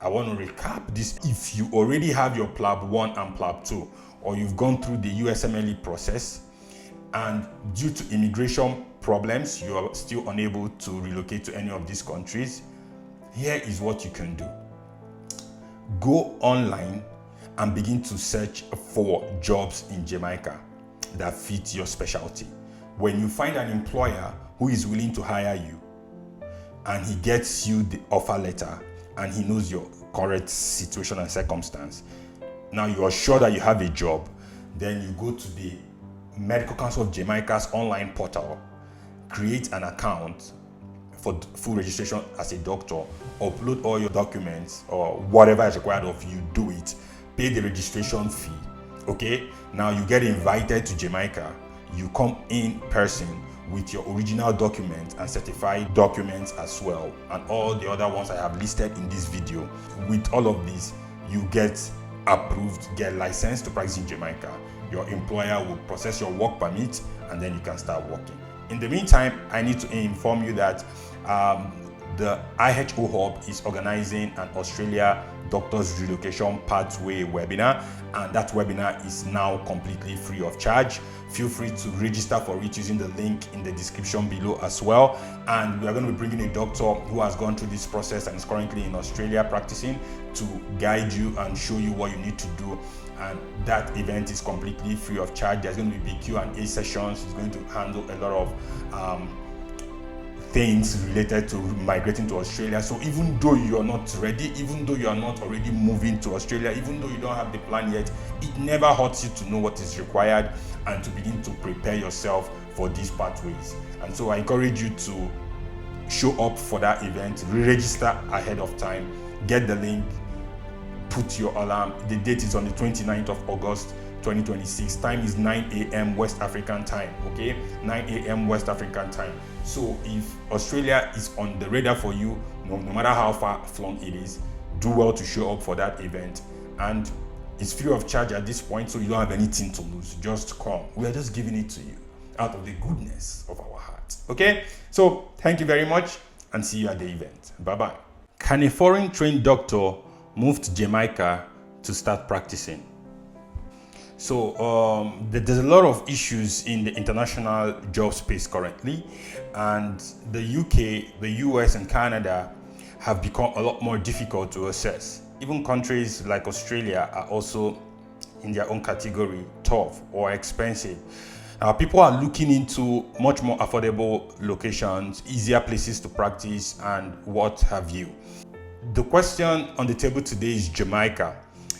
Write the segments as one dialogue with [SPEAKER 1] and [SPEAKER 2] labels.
[SPEAKER 1] I want to recap this. If you already have your PLAB 1 and PLAB 2, or you've gone through the USMLE process, and due to immigration problems, you are still unable to relocate to any of these countries, here is what you can do. Go online and begin to search for jobs in Jamaica that fit your specialty. When you find an employer who is willing to hire you and he gets you the offer letter and he knows your current situation and circumstance, now you are sure that you have a job, then you go to the Medical Council of Jamaica's online portal, create an account for full registration as a doctor, upload all your documents or whatever is required of you, do it, pay the registration fee. Okay, now you get invited to Jamaica, you come in person with your original document and certified documents as well, and all the other ones I have listed in this video. With all of this, you get approved, get licensed to practice in Jamaica. Your employer will process your work permit and then you can start working. In the meantime, I need to inform you that the IHO-Hub is organizing an Australia Doctors Relocation Pathway webinar, and that webinar is now completely free of charge. Feel free to register for it using the link in the description below as well. And we are going to be bringing a doctor who has gone through this process and is currently in Australia practicing to guide you and show you what you need to do. And that event is completely free of charge. There's going to be Q&A sessions. It's going to handle a lot of things related to migrating to Australia. So even though you're not ready, even though you are not already moving to Australia, even though you don't have the plan yet, it never hurts you to know what is required and to begin to prepare yourself for these pathways. And so I encourage you to show up for that event, register ahead of time, get the link, put your alarm. The date is on the 29th of August 2026. Time is 9 a.m. West African time. Okay, 9 a.m. West African time. So if Australia is on the radar for you, no matter how far flung it is, do well to show up for that event. And it's free of charge at this point, so you don't have anything to lose. Just come. We are just giving it to you out of the goodness of our hearts. Okay, so thank you very much and see you at the event. Bye-bye. Can a foreign trained doctor move to Jamaica to start practicing? So there's a lot of issues in the international job space currently, and the UK, the US, and Canada have become a lot more difficult to assess. Even countries like Australia are also in their own category, tough or expensive. People are looking into much more affordable locations, easier places to practice, and what have you. The question on the table today is Jamaica.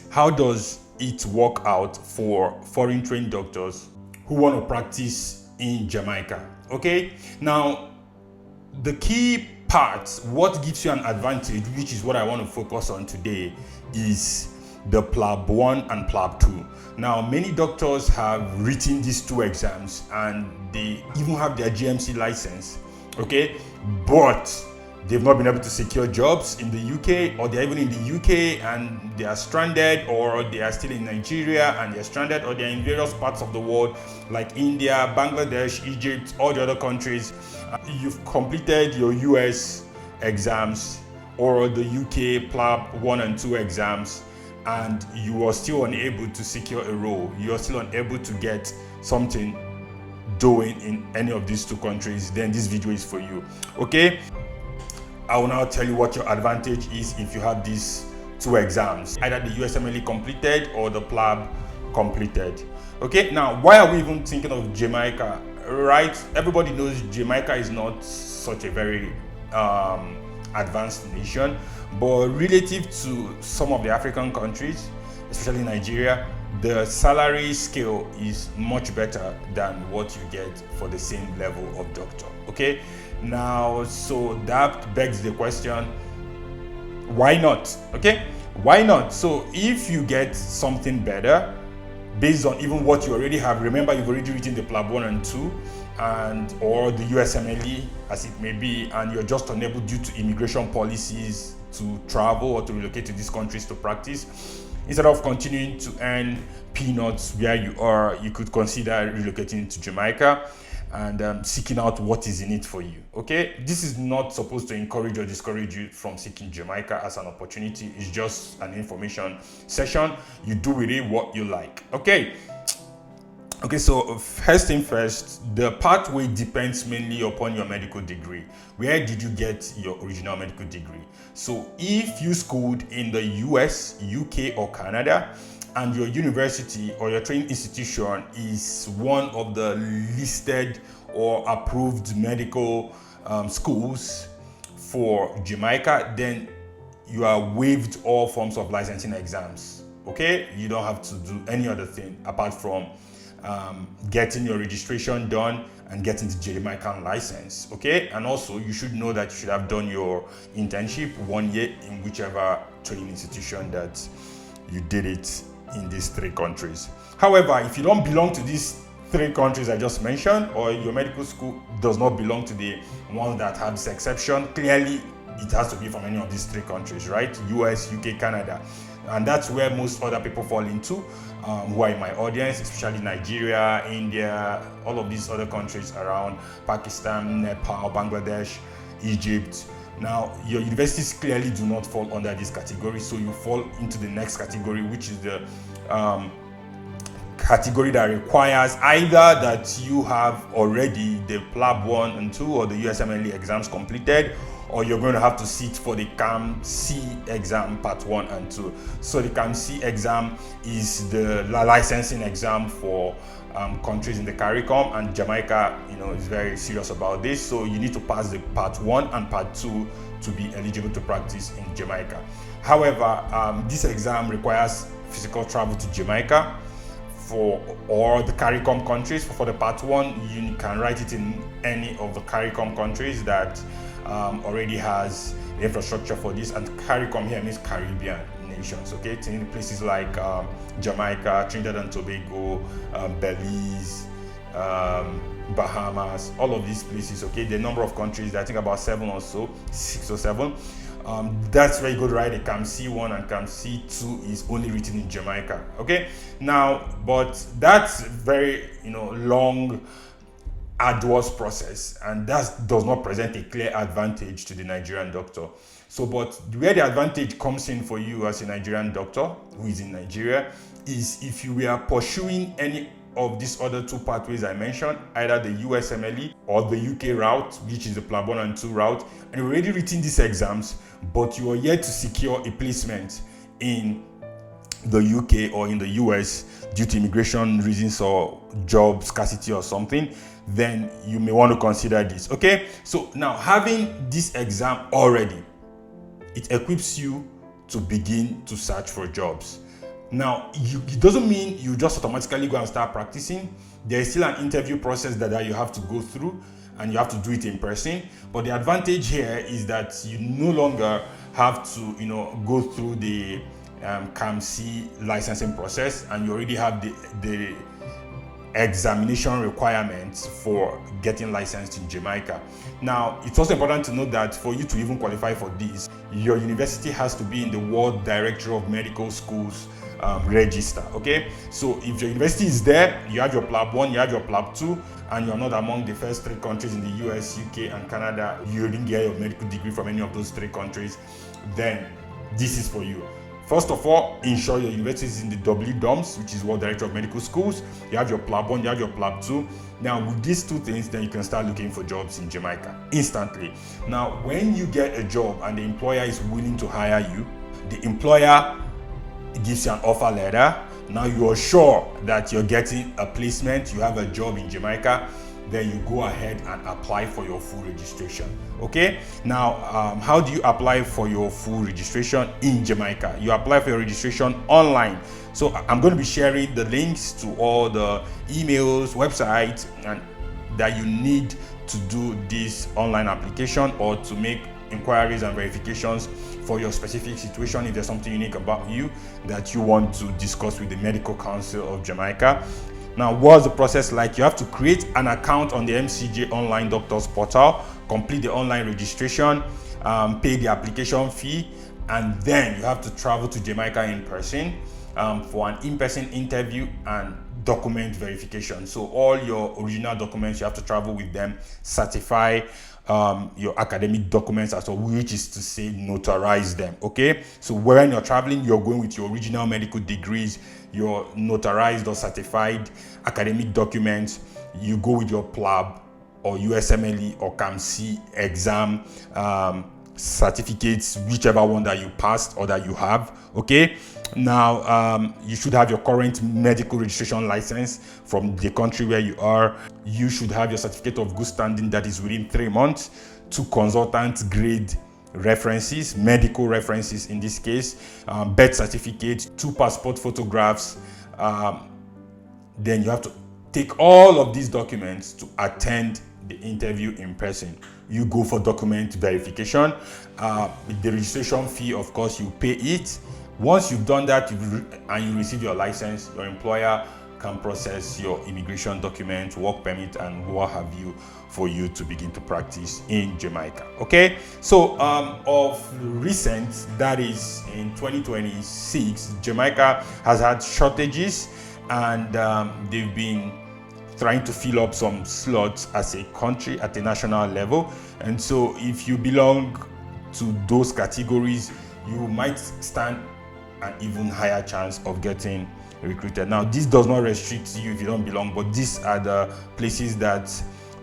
[SPEAKER 1] How does it work out for foreign trained doctors who want to practice in Jamaica? Okay, now the key part, what gives you an advantage, which is what I want to focus on today, is the PLAB 1 and PLAB 2. Now, many doctors have written these two exams and they even have their GMC license, okay, but they've not been able to secure jobs in the UK, or they're even in the UK and they are stranded, or they are still in Nigeria and they're stranded, or they're in various parts of the world like India, Bangladesh, Egypt, all the other countries. You've completed your US exams or the UK PLAB 1 and 2 exams, and you are still unable to secure a role. You are still unable to get something doing in any of these two countries. Then this video is for you. Okay, I will now tell you what your advantage is if you have these two exams, either the USMLE completed or the PLAB completed. Okay, now why are we even thinking of Jamaica? Right, everybody knows Jamaica is not such a very advanced nation, but relative to some of the African countries, especially Nigeria, the salary scale is much better than what you get for the same level of doctor. Okay, now so that begs the question, why not? Okay, why not? So if you get something better based on even what you already have, remember you've already written the PLAB 1 and 2 and or the USMLE as it may be, and you're just unable due to immigration policies to travel or to relocate to these countries to practice, instead of continuing to earn peanuts where you are, you could consider relocating to Jamaica. and seeking out what is in it for you. Okay, this is not supposed to encourage or discourage you from seeking Jamaica as an opportunity. It's just an information session. You do with it what you like. Okay, so first thing first, the pathway depends mainly upon your medical degree. Where did you get your original medical degree? So if you schooled in the US, UK, or Canada, and your university or your training institution is one of the listed or approved medical schools for Jamaica, then you are waived all forms of licensing exams. Okay, you don't have to do any other thing apart from getting your registration done and getting the Jamaican license. Okay, and also you should know that you should have done your internship 1 year in whichever training institution that you did it in these 3 countries. However, if you don't belong to these 3 countries I just mentioned, or your medical school does not belong to the ones that have this exception, clearly it has to be from any of these 3 countries, right? US, UK, Canada. And that's where most other people fall into, who are in my audience, especially Nigeria, India, all of these other countries around, Pakistan, Nepal, Bangladesh, Egypt. Now, your universities clearly do not fall under this category, so you fall into the next category, which is the category that requires either that you have already the PLAB 1 and 2 or the USMLE exams completed, or you're going to have to sit for the CAMC exam part 1 and 2. So the CAMC exam is the licensing exam for countries in the CARICOM, and Jamaica, is very serious about this. So you need to pass the part 1 and part 2 to be eligible to practice in Jamaica. However, this exam requires physical travel to Jamaica or the CARICOM countries. For the part 1, you can write it in any of the CARICOM countries that already has the infrastructure for this, and CARICOM here means Caribbean nations. Okay, in places like Jamaica, Trinidad and Tobago, Belize, Bahamas, all of these places. Okay, the number of countries, I think about 7 or so, 6 or 7. That's where you go to write the CAMC 1, and CAMC 2 is only written in Jamaica. Okay, now, but that's very long, arduous process, and that does not present a clear advantage to the Nigerian doctor. So, but where the advantage comes in for you as a Nigerian doctor who is in Nigeria is if you were pursuing any of these other 2 pathways I mentioned, either the USMLE or the UK route, which is the PLAB 1 and 2 route, and you've already written these exams, but you are yet to secure a placement in the UK or in the US due to immigration reasons or job scarcity or something, then you may want to consider this. Okay, so now having this exam already, it equips you to begin to search for jobs. Now, it doesn't mean you just automatically go and start practicing. There is still an interview process that you have to go through, and you have to do it in person. But the advantage here is that you no longer have to go through the CAMC licensing process, and you already have the examination requirements for getting licensed in Jamaica. Now, it's also important to note that for you to even qualify for this, your university has to be in the World Directory of Medical Schools register. Okay, so if your university is there, you have your PLAB 1, you have your PLAB 2, and you're not among the first 3 countries in the US, UK, and Canada, you didn't get your medical degree from any of those 3 countries, then this is for you. First of all, ensure your university is in the WDOMS, which is World Director of Medical Schools. You have your PLAB 1, you have your PLAB 2. Now, with these 2 things, then you can start looking for jobs in Jamaica instantly. Now, when you get a job and the employer is willing to hire you, the employer gives you an offer letter. Now you are sure that you're getting a placement, you have a job in Jamaica, then you go ahead and apply for your full registration. Okay, now how do you apply for your full registration in Jamaica? You apply for your registration online. So I'm going to be sharing the links to all the emails, websites, and that you need to do this online application or to make inquiries and verifications for your specific situation. If there's something unique about you that you want to discuss with the Medical Council of Jamaica. Now, what's the process like? You have to create an account on the MCJ Online Doctors Portal, complete the online registration, pay the application fee, and then you have to travel to Jamaica in person for an in-person interview, and document verification. So all your original documents, you have to travel with them, certify your academic documents as well, which is to say notarize them. Okay, so when you're traveling, you're going with your original medical degrees, your notarized or certified academic documents. You go with your PLAB or USMLE or CAMC exam certificates, whichever one that you passed or that you have. Okay, now you should have your current medical registration license from the country where you are. You should have your certificate of good standing that is within 3 months, 2 consultant grade references, medical references in this case, birth certificate, 2 passport photographs. Then you have to take all of these documents to attend the interview in person. You go for document verification. The registration fee, of course, you pay it. Once you've done that and you receive your license, your employer can process your immigration document, work permit, and what have you for you to begin to practice in Jamaica. Okay, so of recent, that is in 2026, Jamaica has had shortages, and they've been trying to fill up some slots as a country at a national level. And so if you belong to those categories, you might stand an even higher chance of getting recruited. Now, this does not restrict you if you don't belong, but these are the places that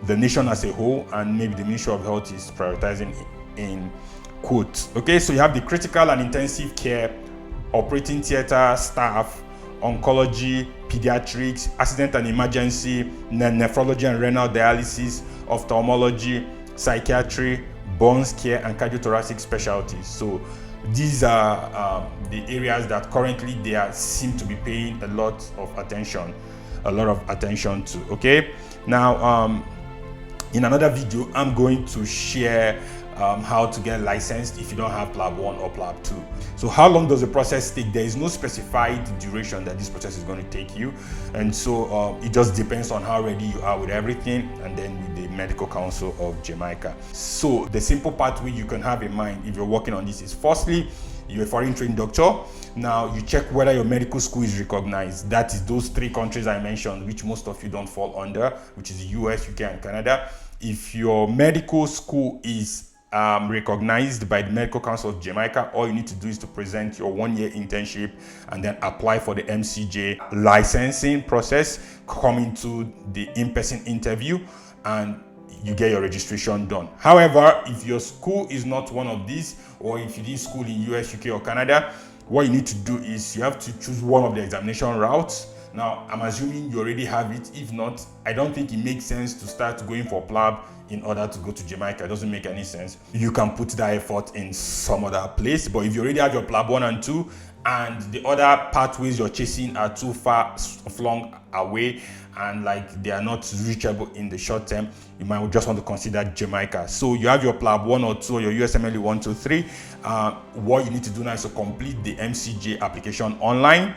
[SPEAKER 1] the nation as a whole and maybe the Ministry of Health is prioritizing in quotes. Okay, so you have the critical and intensive care, operating theater staff, oncology, pediatrics, accident and emergency, nephrology and renal dialysis, ophthalmology, psychiatry, burns care, and cardiothoracic specialties. So these are the areas that currently they seem to be paying a lot of attention to. Okay, now in another video, I'm going to share how to get licensed if you don't have PLAB 1 or PLAB 2. So how long does the process take? There is no specified duration that this process is going to take you, and so it just depends on how ready you are with everything, and then with the Medical Council of Jamaica. So the simple pathway you can have in mind if you're working on this is, firstly, you're a foreign trained doctor. Now you check whether your medical school is recognized. That is those 3 countries I mentioned, which most of you don't fall under, which is the US, UK, and Canada. If your medical school is recognized by the Medical Council of Jamaica, all you need to do is to present your 1-year internship and then apply for the MCJ licensing process, come into the in-person interview, and you get your registration done. However, if your school is not one of these, or if you did school in US, UK, or Canada, what you need to do is you have to choose one of the examination routes. Now, I'm assuming you already have it. If not, I don't think it makes sense to start going for PLAB in order to go to Jamaica. It doesn't make any sense. You can put that effort in some other place, but if you already have your PLAB 1 and 2, and the other pathways you're chasing are too far flung away and like they are not reachable in the short term, you might just want to consider Jamaica. So you have your PLAB 1 or 2 or your USMLE 1, 2, 3. What you need to do now is to complete the MCJ application online.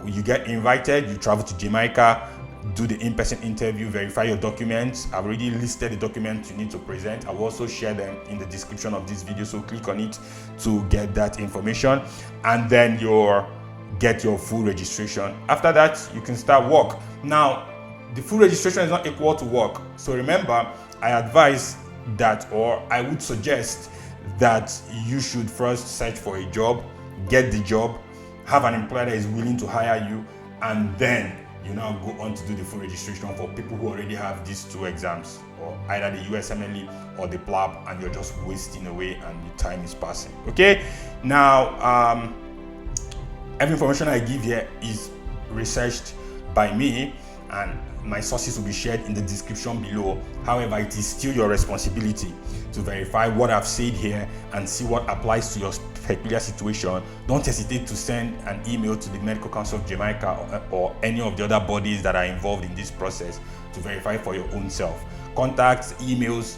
[SPEAKER 1] You get invited, you travel to Jamaica, do the in-person interview, verify your documents. I've already listed the documents you need to present. I will also share them in the description of this video, so click on it to get that information, and then get your full registration. After that, you can start work. Now, the full registration is not equal to work, so remember, I advise that, or I would suggest that you should first search for a job, get the job, have an employer that is willing to hire you, and then you now go on to do the full registration for people who already have these 2 exams, or either the USMLE or the PLAB, and you're just wasting away and the time is passing. Okay, now every information I give here is researched by me, and my sources will be shared in the description below. However, it is still your responsibility to verify what I've said here and see what applies to your peculiar situation. Don't hesitate to send an email to the Medical Council of Jamaica or any of the other bodies that are involved in this process to verify for your own self. Contacts, emails,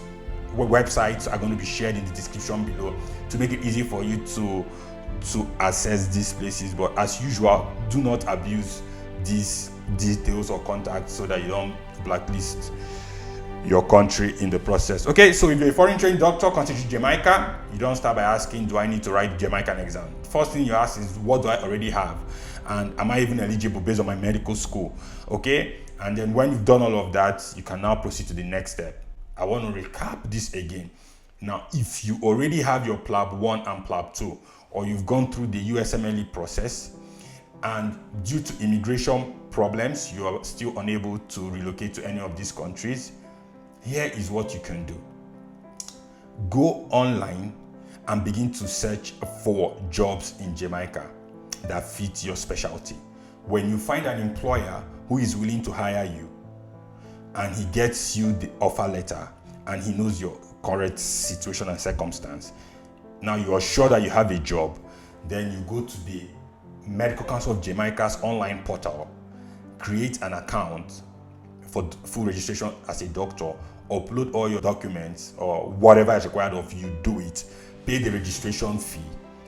[SPEAKER 1] websites are going to be shared in the description below to make it easy for you to access these places. But as usual, do not abuse these details or contacts so that you don't blacklist your country in the process. Okay, so if you're a foreign trained doctor considering Jamaica, you don't start by asking, do I need to write Jamaican exam? First thing you ask is, what do I already have? and am I even eligible based on my medical school? Okay, and then when you've done all of that, you can now proceed to the next step. I want to recap this again. Now, if you already have your PLAB 1 and PLAB 2, or you've gone through the USMLE process, and due to immigration problems, you are still unable to relocate to any of these countries, here is what you can do. Go online and begin to search for jobs in Jamaica that fit your specialty. When you find an employer who is willing to hire you and he gets you the offer letter and he knows your current situation and circumstance, now you are sure that you have a job, then you go to the Medical Council of Jamaica's online portal, create an account for full registration as a doctor, upload all your documents or whatever is required of you, do it, pay the registration fee.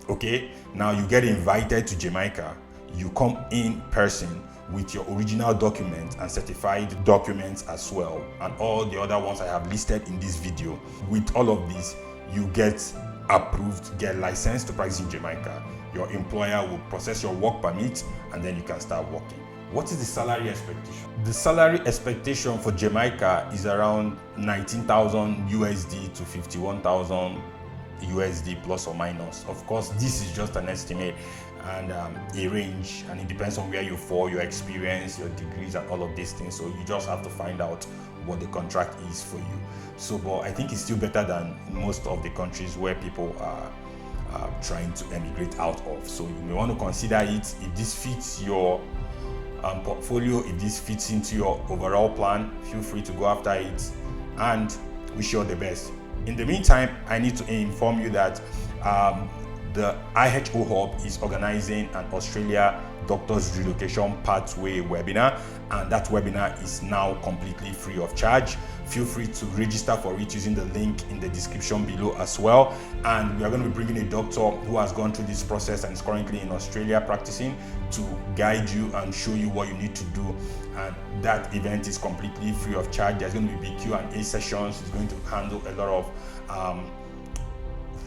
[SPEAKER 1] Okay, now you get invited to Jamaica, you come in person with your original document and certified documents as well, and all the other ones I have listed in this video. With all of this, you get approved, get licensed to practice in Jamaica. Your employer will process your work permit and then you can start working. What is the salary expectation? The salary expectation for Jamaica is around 19,000 USD to 51,000 USD plus or minus. Of course, this is just an estimate and a range, and it depends on where you fall, your experience, your degrees, and all of these things. So you just have to find out what the contract is for you. So, but I think it's still better than most of the countries where people are trying to emigrate out of. So you may want to consider it. If this fits your portfolio, if this fits into your overall plan, feel free to go after it, and wish you all the best. In the meantime, I need to inform you that the IHO-Hub is organizing an Australia Doctors Relocation Pathway webinar, and that webinar is now completely free of charge. Feel free to register for it using the link in the description below as well. And we are going to be bringing a doctor who has gone through this process and is currently in Australia practicing to guide you and show you what you need to do. And that event is completely free of charge. There's going to be Q&A sessions. It's going to handle a lot of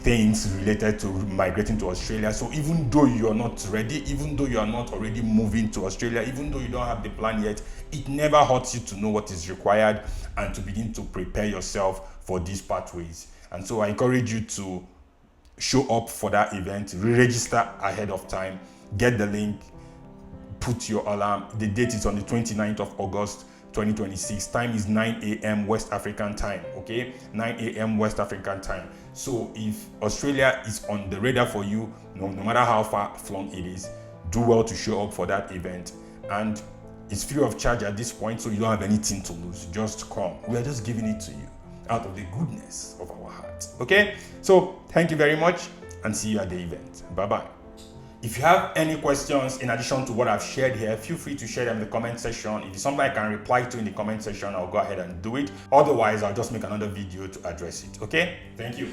[SPEAKER 1] things related to migrating to Australia. So even though you're not ready, even though you are not already moving to Australia, even though you don't have the plan yet, it never hurts you to know what is required and to begin to prepare yourself for these pathways. And so I encourage you to show up for that event, register ahead of time, get the link, put your alarm. The date is on the 29th of August 2026. Time is 9 a.m. West African time. Okay, 9 a.m. West African time. So if Australia is on the radar for you, no matter how far flung it is, do well to show up for that event. And it's free of charge at this point, so you don't have anything to lose. Just come. We are just giving it to you out of the goodness of our hearts. Okay, so thank you very much and see you at the event. Bye-bye. If you have any questions in addition to what I've shared here, feel free to share them in the comment section. If it's something I can reply to in the comment section, I'll go ahead and do it. Otherwise, I'll just make another video to address it. Okay? Thank you.